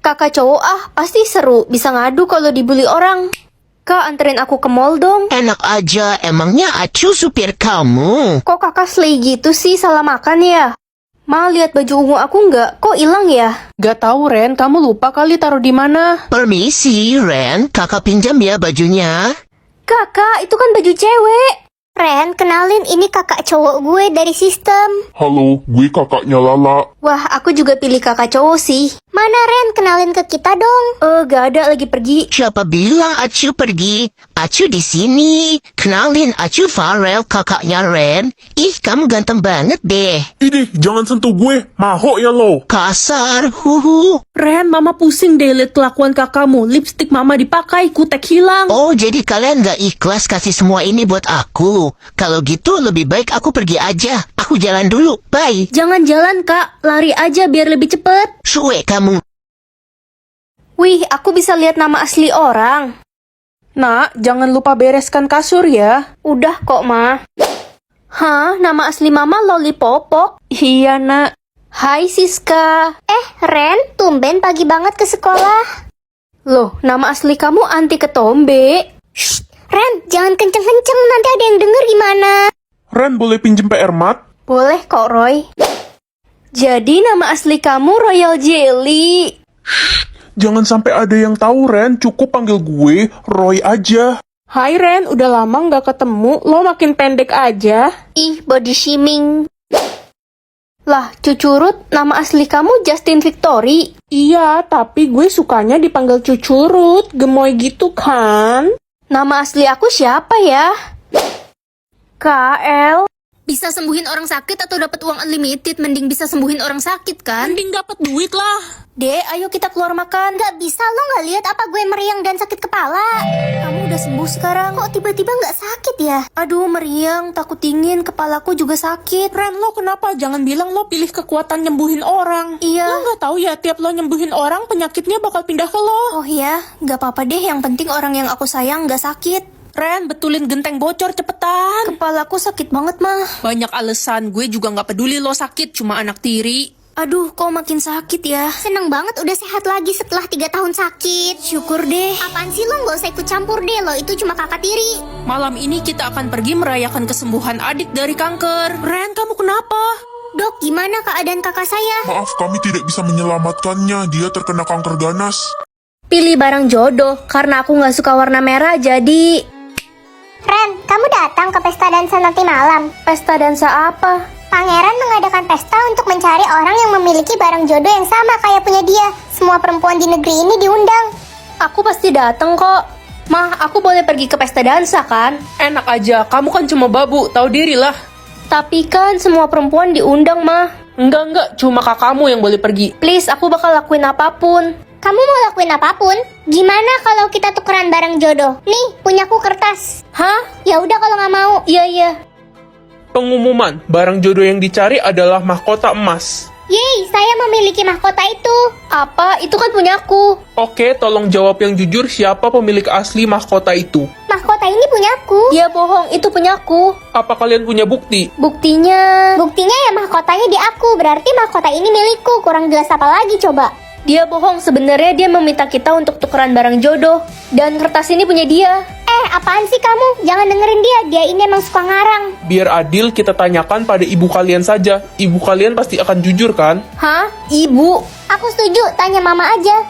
Kakak cowok pasti seru, bisa ngadu kalau dibully orang. Kak, anterin aku ke mall dong. Enak aja, emangnya Acu supir kamu? Kok kakak slay gitu sih, salah makan ya? Ma, lihat baju ungu aku nggak? Kok hilang ya? Gak tahu Ren, kamu lupa kali taruh di mana? Permisi, Ren, kakak pinjam ya bajunya. Kakak, itu kan baju cewek. Ren, kenalin ini kakak cowok gue dari sistem. Halo, gue kakaknya Lala. Wah, aku juga pilih kakak cowok sih. Mana Ren, kenalin ke kita dong. Gak ada, lagi pergi. Siapa bilang Acu pergi? Acu di sini. Kenalin, Acu Farel, kakaknya Ren. Ih, kamu ganteng banget deh. Idih, jangan sentuh gue. Mahok ya lo. Kasar, huhu. Ren, mama pusing deh liat kelakuan kakakmu. Lipstik mama dipakai, kutek hilang. Oh, jadi kalian gak ikhlas kasih semua ini buat aku? Kalau gitu lebih baik aku pergi aja. Aku jalan dulu, bye. Jangan jalan kak, lari aja biar lebih cepet. Suwe kamu. Wih, aku bisa lihat nama asli orang. Nak, jangan lupa bereskan kasur ya. Udah kok, Ma. Hah, nama asli mama Lollipopok? Iya, nak. Hai Siska. Ren, tumben pagi banget ke sekolah. Loh, nama asli kamu Anti Ketombe. Shh, Ren, jangan kenceng-kenceng, nanti ada yang denger gimana. Ren, boleh pinjem PR Mat? Boleh kok, Roy. Jadi nama asli kamu Royal Jelly. Jangan sampai ada yang tahu, Ren. Cukup panggil gue Roy aja. Hai Ren, udah lama nggak ketemu. Lo makin pendek aja. Ih, body shaming. Lah, Cucurut, nama asli kamu Justin Victory. Iya, tapi gue sukanya dipanggil Cucurut. Gemoy gitu kan? Nama asli aku siapa ya? KL. Bisa sembuhin orang sakit atau dapat uang unlimited? Mending bisa sembuhin orang sakit kan? Mending dapat duit lah. Dek, ayo kita keluar makan. Gak bisa, lo gak lihat apa gue meriang dan sakit kepala? Kamu udah sembuh sekarang. Kok tiba-tiba gak sakit ya? Aduh, meriang, takut dingin, kepalaku juga sakit. Ren, lo kenapa? Jangan bilang lo pilih kekuatan nyembuhin orang. Iya. Lo nggak tahu ya, tiap lo nyembuhin orang, penyakitnya bakal pindah ke lo. Oh ya, gak apa-apa deh. Yang penting orang yang aku sayang gak sakit. Ren, betulin genteng bocor cepetan. Kepalaku sakit banget, mah. Banyak alasan, gue juga nggak peduli lo sakit, cuma anak tiri. Aduh, kok makin sakit ya? Seneng banget udah sehat lagi setelah 3 tahun sakit. Syukur deh. Apaan sih lo gak usah ikut campur deh, lo itu cuma kakak tiri. Malam ini kita akan pergi merayakan kesembuhan adik dari kanker. Ren, kamu kenapa? Dok, gimana keadaan kakak saya? Maaf, kami tidak bisa menyelamatkannya. Dia terkena kanker ganas. Pilih barang jodoh, karena aku gak suka warna merah jadi... Ren, kamu datang ke pesta dansa nanti malam. Pesta dansa apa? Pangeran mengadakan pesta untuk mencari orang yang memiliki barang jodoh yang sama kayak punya dia. Semua perempuan di negeri ini diundang. Aku pasti dateng kok. Mah, aku boleh pergi ke pesta dansa kan? Enak aja, kamu kan cuma babu, tahu diri lah. Tapi kan semua perempuan diundang, Mah. Enggak, cuma kakakmu yang boleh pergi. Please, aku bakal lakuin apapun. Kamu mau lakuin apapun? Gimana kalau kita tukeran barang jodoh? Nih, punyaku kertas. Hah? Ya udah kalau nggak mau. Iya. Pengumuman, barang jodoh yang dicari adalah mahkota emas. Yeay, saya memiliki mahkota itu. Apa? Itu kan punyaku. Oke, tolong jawab yang jujur, siapa pemilik asli mahkota itu? Mahkota ini punyaku. Dia bohong, itu punyaku. Apa kalian punya bukti? Buktinya... Buktinya ya mahkotanya di aku. Berarti mahkota ini milikku. Kurang jelas apa lagi coba? Dia bohong, sebenarnya dia meminta kita untuk tukeran barang jodoh. Dan kertas ini punya dia. Apaan sih kamu? Jangan dengerin dia. Dia ini emang suka ngarang. Biar adil, kita tanyakan pada ibu kalian saja. Ibu kalian pasti akan jujur kan? Hah? Ibu? Aku setuju. Tanya mama aja.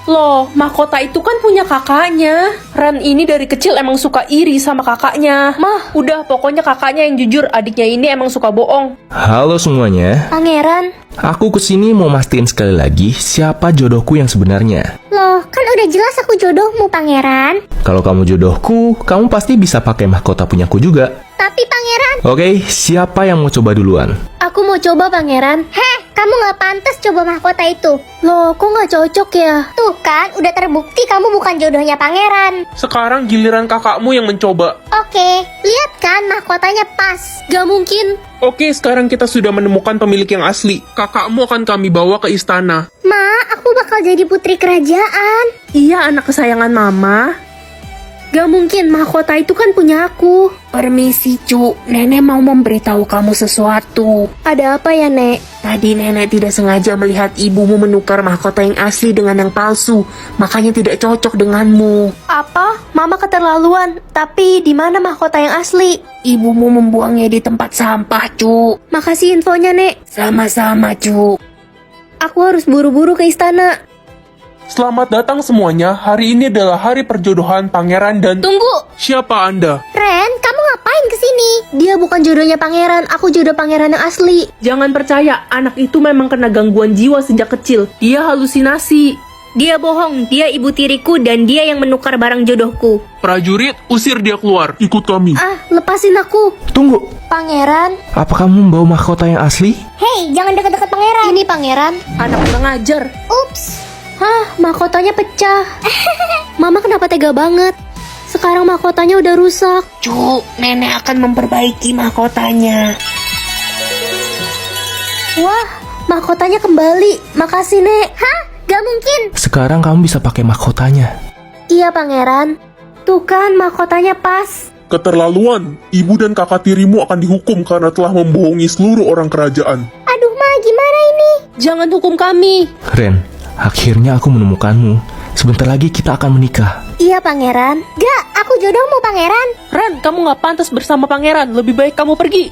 Loh, mahkota itu kan punya kakaknya. Ren ini dari kecil emang suka iri sama kakaknya. Mah, Udah, pokoknya kakaknya yang jujur, adiknya ini emang suka bohong. Halo semuanya, Pangeran. aku kesini mau mastiin sekali lagi siapa jodohku yang sebenarnya. Loh, kan udah jelas aku jodohmu, Pangeran. Kalau kamu jodohku, kamu pasti bisa pakai mahkota punyaku juga. Tapi Pangeran... Oke, siapa yang mau coba duluan? Aku mau coba, Pangeran. Heh, kamu gak pantas coba mahkota itu. Loh, kok gak cocok ya? Tuh kan, udah terbukti kamu bukan jodohnya Pangeran. Sekarang giliran kakakmu yang mencoba. Oke, lihat kan mahkotanya pas. Gak mungkin. Oke, sekarang kita sudah menemukan pemilik yang asli. Kakakmu akan kami bawa ke istana. Ma, aku bakal jadi putri kerajaan. Iya, anak kesayangan mama. Gak mungkin, mahkota itu kan punya aku. Permisi, Cu. Nenek mau memberitahu kamu sesuatu. Ada apa ya, Nek? Tadi nenek tidak sengaja melihat ibumu menukar mahkota yang asli dengan yang palsu. Makanya tidak cocok denganmu. Apa? Mama keterlaluan. Tapi di mana mahkota yang asli? Ibumu membuangnya di tempat sampah, Cu. Makasih infonya, Nek. Sama-sama, Cu. Aku harus buru-buru ke istana. Selamat datang semuanya, hari ini adalah hari perjodohan pangeran dan... Tunggu! Siapa Anda? Ren, kamu ngapain kesini? Dia bukan jodohnya pangeran, aku jodoh pangeran yang asli. Jangan percaya, anak itu memang kena gangguan jiwa sejak kecil. Dia halusinasi. Dia bohong, dia ibu tiriku dan dia yang menukar barang jodohku. Prajurit, usir dia keluar. Ikut kami. Ah, lepasin aku. Tunggu, Pangeran? apa kamu membawa mahkota yang asli? Hei, jangan deket-deket pangeran. Ini pangeran. Anak kurang ajar. Ups. Hah, mahkotanya pecah. Mama kenapa tega banget? Sekarang mahkotanya udah rusak. Cu, nenek akan memperbaiki mahkotanya. Wah, mahkotanya kembali. Makasih, Nek. Hah? Gak mungkin. Sekarang kamu bisa pakai mahkotanya. Iya, pangeran. Tuh kan, mahkotanya pas. Keterlaluan, ibu dan kakak tirimu akan dihukum karena telah membohongi seluruh orang kerajaan. Aduh, Ma, gimana ini? Jangan hukum kami. Ren, akhirnya aku menemukanmu. Sebentar lagi kita akan menikah. Iya, pangeran. Gak, aku jodohmu pangeran. Ren, kamu gak pantas bersama pangeran. Lebih baik kamu pergi.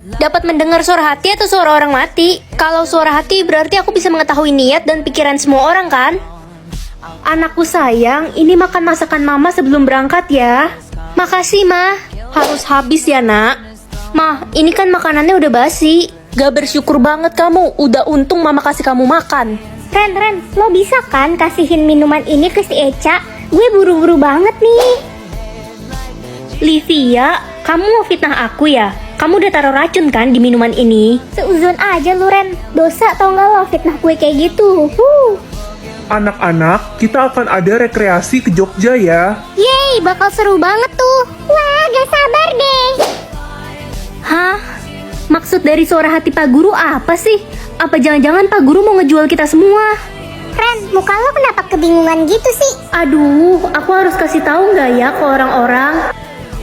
Dapat mendengar suara hati atau suara orang mati? Kalau suara hati berarti aku bisa mengetahui niat dan pikiran semua orang kan? Anakku sayang, ini makan masakan mama sebelum berangkat ya. Makasih, Ma. Harus habis ya, Nak. Ma, ini kan makanannya udah basi. Gak bersyukur banget kamu. Udah untung mama kasih kamu makan. Ren, lo bisa kan kasihin minuman ini ke si Eca? Gue buru-buru banget nih. Livia, kamu mau fitnah aku ya? Kamu udah taruh racun kan di minuman ini? Seuzon aja lu, Ren. Dosa tau gak lo fitnah gue kayak gitu. Anak-anak, kita akan ada rekreasi ke Jogja ya. Yeay, bakal seru banget tuh. Wah, gak sabar deh. Hah? Maksud dari suara hati Pak Guru apa sih? Apa jangan-jangan Pak Guru mau ngejual kita semua? Ren, muka lo kenapa kebingungan gitu sih? Aduh, aku harus kasih tahu nggak ya ke orang-orang?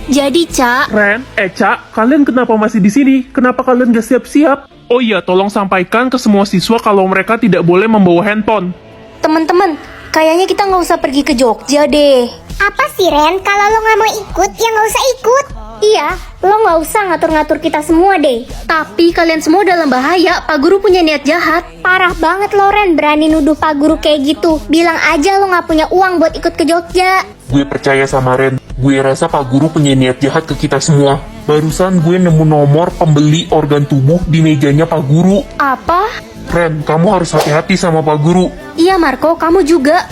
Jadi, Cak, Ren, Eca, kalian kenapa masih di sini? Kenapa kalian gak siap-siap? Oh iya, tolong sampaikan ke semua siswa kalau mereka tidak boleh membawa handphone. teman-teman, kayaknya kita nggak usah pergi ke Jogja deh. Apa sih, Ren? Kalau lo gak mau ikut, ya gak usah ikut. Iya, lo nggak usah ngatur-ngatur kita semua deh. Tapi kalian semua dalam bahaya, Pak Guru punya niat jahat. Parah banget lo, Ren, berani nuduh Pak Guru kayak gitu. Bilang aja lo gak punya uang buat ikut ke Jogja. Gue percaya sama Ren. Gue rasa Pak Guru punya niat jahat ke kita semua. Barusan gue nemu nomor pembeli organ tubuh di mejanya Pak Guru. Apa? Ren, kamu harus hati-hati sama Pak Guru. Iya, Marco, kamu juga.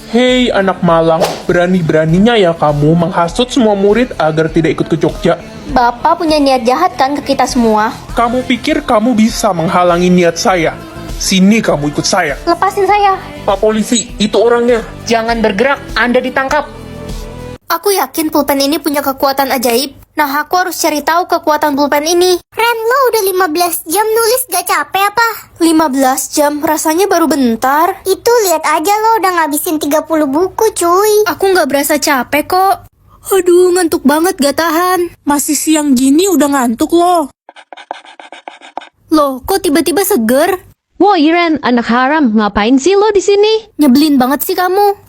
Hei anak malang, berani-beraninya ya kamu menghasut semua murid agar tidak ikut ke Jogja. Bapak punya niat jahat kan ke kita semua? Kamu pikir kamu bisa menghalangi niat saya? Sini kamu ikut saya. Lepasin saya. Pak Polisi, itu orangnya. Jangan bergerak, Anda ditangkap. Aku yakin pulpen ini punya kekuatan ajaib. Nah, aku harus cari tahu kekuatan pulpen ini. Ren, lo udah 15 jam nulis, gak capek apa? 15 jam, rasanya baru bentar. Itu lihat aja lo udah ngabisin 30 buku, cuy. Aku nggak berasa capek kok. Aduh, ngantuk banget gak tahan. Masih siang gini udah ngantuk loh. Loh, kok tiba-tiba seger? Woi Ren, anak haram, ngapain sih lo di sini? Nyebelin banget sih kamu.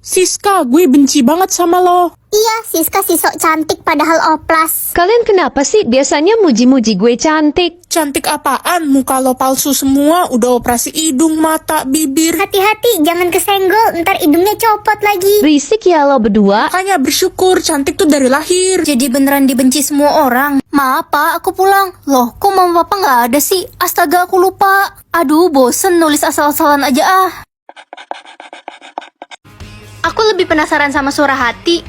Siska, gue benci banget sama lo. Iya, Siska si sok cantik padahal oplas. Kalian kenapa sih biasanya muji-muji gue cantik? Cantik apaan? Muka lo palsu semua, udah operasi hidung, mata, bibir. Hati-hati, jangan kesenggol, ntar hidungnya copot lagi. Berisik ya lo berdua. Makanya bersyukur, cantik tuh dari lahir. Jadi beneran dibenci semua orang. Maaf Pak, aku pulang. Loh, kok mama papa nggak ada sih? Astaga, aku lupa. Aduh, bosen nulis asal-asalan aja ah. Aku lebih penasaran sama suara hati.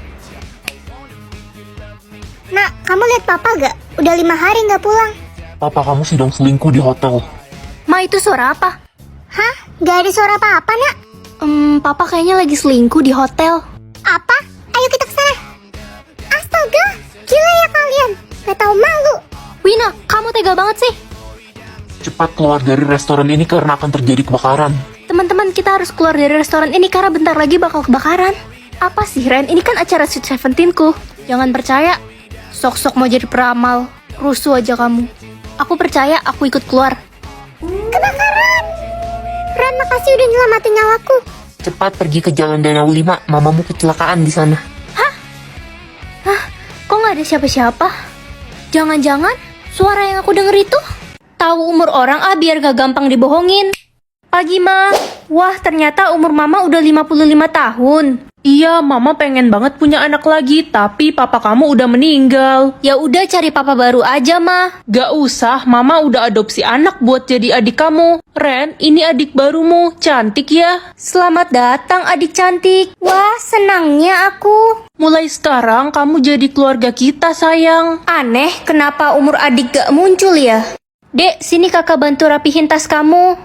Nak, kamu lihat papa gak? Udah 5 hari gak pulang. Papa kamu sedang selingkuh di hotel. Ma, itu suara apa? Hah? Gak ada suara apa-apa, Nak? Papa kayaknya lagi selingkuh di hotel. Apa? Ayo kita kesana. Astaga, gila ya kalian. Gak tahu malu. Wina, kamu tega banget sih. Cepat keluar dari restoran ini karena akan terjadi kebakaran. Teman-teman, Buruan, kita harus keluar dari restoran ini karena bentar lagi bakal kebakaran. Apa sih, Ren? Ini kan acara Sweet Seventeen-ku. Jangan percaya. Sok-sok mau jadi peramal. Rusuh aja kamu. Aku percaya, aku ikut keluar. Kebakaran! Ren, makasih udah nyelamatin nyawaku. Cepat pergi ke Jalan Danau 5, mamamu kecelakaan di sana. Kok nggak ada siapa-siapa? Jangan-jangan suara yang aku denger itu? Tahu umur orang biar gak gampang dibohongin. Pagi, Ma. Wah, ternyata umur Mama udah 55 tahun. Iya, Mama pengen banget punya anak lagi, tapi papa kamu udah meninggal. Ya udah cari papa baru aja, Ma. Gak usah, Mama udah adopsi anak buat jadi adik kamu. Ren, ini adik barumu, cantik ya. Selamat datang adik cantik. Wah, senangnya aku. Mulai sekarang kamu jadi keluarga kita, sayang. Aneh, kenapa umur adik gak muncul ya? Dek, sini kakak bantu rapihin tas kamu.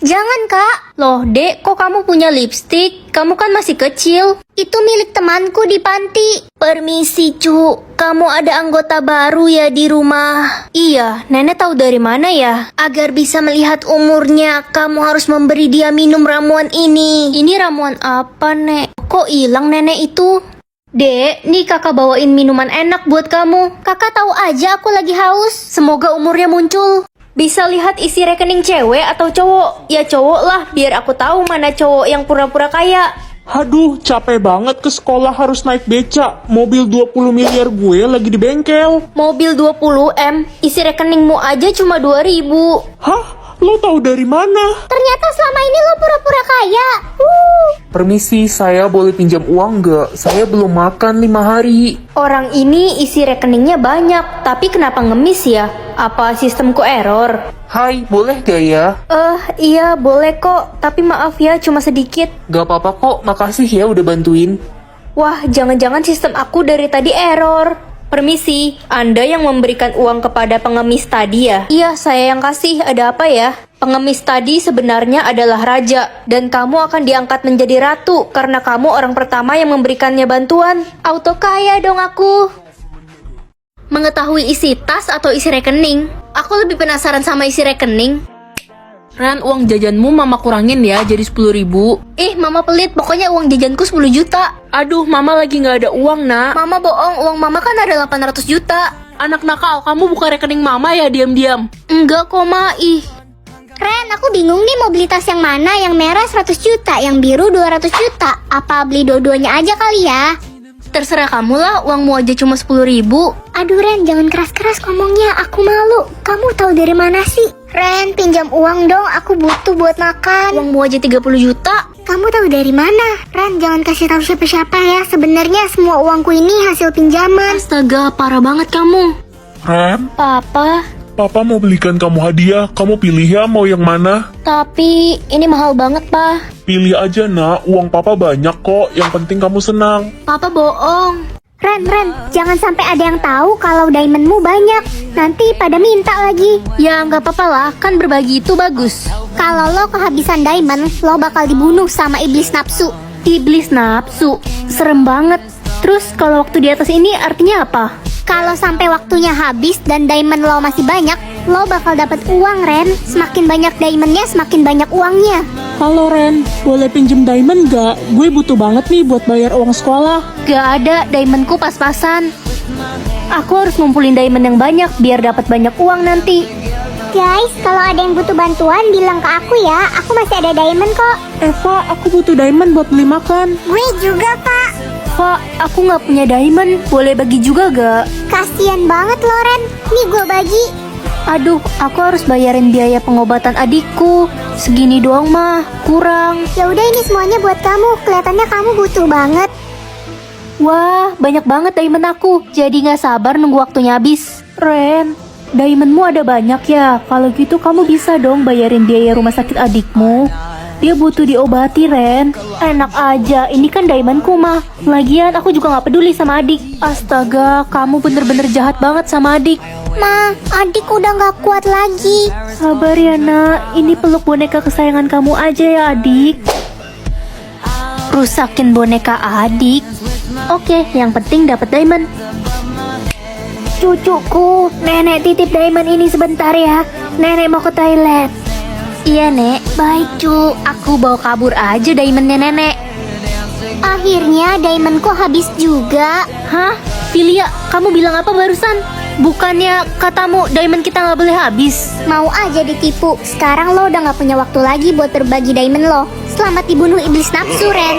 Jangan, Kak. Loh, Dek, kok kamu punya lipstik? Kamu kan masih kecil. Itu milik temanku di panti. Permisi, Cu. Kamu ada anggota baru ya di rumah? Iya, Nenek tahu dari mana ya? Agar bisa melihat umurnya, kamu harus memberi dia minum ramuan ini. Ini ramuan apa, Nek? Kok hilang Nenek itu? Dek, nih kakak bawain minuman enak buat kamu. Kakak tahu aja aku lagi haus. Semoga umurnya muncul. Bisa lihat isi rekening cewek atau cowok? Ya cowok lah, biar aku tahu mana cowok yang pura-pura kaya. Aduh, capek banget ke sekolah harus naik beca. Mobil 20 miliar gue lagi di bengkel. Mobil 20M, isi rekeningmu aja cuma 2.000. Hah? Lo tahu dari mana? Ternyata selama ini lo pura-pura kaya. Permisi, saya boleh pinjam uang nggak? Saya belum makan 5 hari. Orang ini isi rekeningnya banyak, tapi kenapa ngemis ya? Apa sistemku error? Hai, boleh gak ya? Iya boleh kok, tapi maaf ya cuma sedikit. Gak apa-apa kok, makasih ya udah bantuin. Wah, jangan-jangan sistem aku dari tadi error. Permisi, Anda yang memberikan uang kepada pengemis tadi ya? Iya, saya yang kasih. Ada apa ya? Pengemis tadi sebenarnya adalah raja, dan kamu akan diangkat menjadi ratu karena kamu orang pertama yang memberikannya bantuan. Auto kaya dong aku. Mengetahui isi tas atau isi rekening? Aku lebih penasaran sama isi rekening. Ren, uang jajanmu Mama kurangin ya, jadi 10.000. Mama pelit, pokoknya uang jajanku 10 juta. Aduh, Mama lagi nggak ada uang, nak. Mama bohong, uang Mama kan ada 800 juta. Anak nakal, kamu buka rekening Mama ya, diam-diam. Enggak kok, Ma. Ren, aku bingung nih mau beli tas yang mana. Yang merah 100 juta, yang biru 200 juta. Apa beli dua-duanya aja kali ya? Terserah kamu lah, uangmu aja cuma 10.000. Aduh Ren, jangan keras-keras ngomongnya. Aku malu. Kamu tahu dari mana sih? Ren, pinjam uang dong. Aku butuh buat makan. Uangmu aja 30 juta. Kamu tahu dari mana? Ren, jangan kasih tahu siapa-siapa ya. Sebenarnya semua uangku ini hasil pinjaman. Astaga, parah banget kamu. Ren, Papa, Papa mau belikan kamu hadiah. Kamu pilih ya mau yang mana? tapi ini mahal banget, Pa. Pilih aja nak, uang Papa banyak kok. Yang penting kamu senang. Papa bohong. Ren, jangan sampai ada yang tahu kalau diamondmu banyak. Nanti pada minta lagi. Ya nggak apa-apa lah, kan berbagi itu bagus. Kalau lo kehabisan diamond, lo bakal dibunuh sama iblis nafsu. Iblis nafsu, serem banget. Terus kalau waktu di atas ini artinya apa? Kalau sampai waktunya habis dan diamond lo masih banyak, lo bakal dapat uang, Ren. Semakin banyak diamondnya, semakin banyak uangnya. Halo Ren, boleh pinjem diamond gak? Gue butuh banget nih buat bayar uang sekolah. Gak ada, diamondku pas-pasan. Aku harus ngumpulin diamond yang banyak biar dapat banyak uang nanti. Guys, kalau ada yang butuh bantuan, bilang ke aku ya. Aku masih ada diamond kok. Eva, aku butuh diamond buat beli makan. Gue juga, Pak. Pak, aku nggak punya diamond. Boleh bagi juga gak? Kasian banget lo, Ren. Nih gue bagi. Aduh, aku harus bayarin biaya pengobatan adikku. Segini doang mah, kurang. Ya udah, ini semuanya buat kamu. Kelihatannya kamu butuh banget. Wah, banyak banget diamond aku. Jadi nggak sabar nunggu waktunya habis. Ren, diamondmu ada banyak ya. Kalau gitu kamu bisa dong bayarin biaya rumah sakit adikmu. Dia butuh diobati, Ren. Enak aja, ini kan diamondku mah. Lagian aku juga nggak peduli sama adik. Astaga, kamu bener-bener jahat banget sama adik. Ma, adik udah gak kuat lagi. Sabar ya nak, ini peluk boneka kesayangan kamu aja ya adik. Rusakin boneka adik. Oke, yang penting dapat diamond. Cucuku, nenek titip diamond ini sebentar ya. Nenek mau ke toilet. Iya, Nek. Baik, Cu. Aku bawa kabur aja diamondnya Nenek. Akhirnya diamondku habis juga. Hah? Filia, kamu bilang apa barusan? Bukannya katamu diamond kita nggak boleh habis? Mau aja ditipu. Sekarang lo udah gak punya waktu lagi buat berbagi diamond lo. Selamat dibunuh iblis nafsu, Ren.